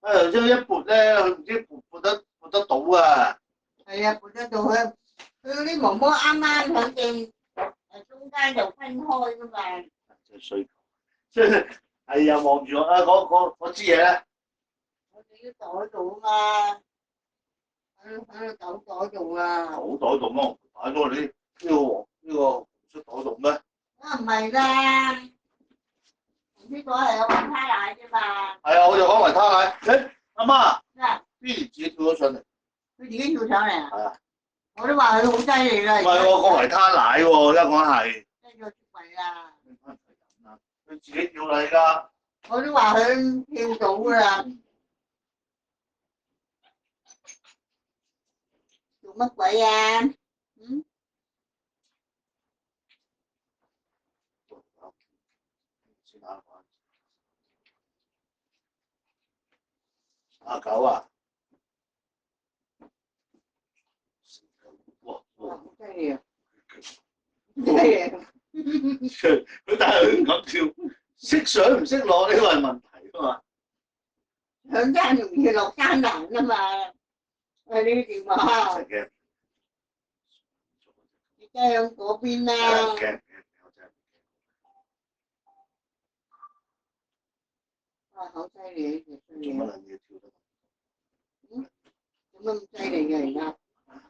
誒，即係一撥咧，佢唔知撥得到啊！係啊，撥得到佢嗰啲毛毛啱啱響正中間就分開噶嘛。真係衰求，即係係啊！望住我啊！嗰支嘢咧，我哋啲袋度啊嘛，喺個斗袋度啊。口袋度咯，擺咗你呢個紅色袋度咩？啊唔係啦，呢個係有雲吞奶啫嘛。係啊，我就講維他奶。誒，阿媽，咩？邊自己跳咗上嚟？佢自己跳上嚟啊？係啊，我都話佢好犀利啦。唔係喎，個維他奶喎，而家講係。跟住出櫃啊！佢自己跳嚟而家。我都話佢跳到噶啦。做乜鬼啊？嗯？阿狗啊！哇！哇！好犀利啊！犀利啊！佢但係佢唔敢跳，識上唔識落呢個係問題啊嘛。上山容易落山難啊嘛。係呢啲電話。真係驚，而家響嗰邊啦。我真係哇！好犀利呢條做乜撚嘢跳得？做乜咁犀利嘅而家？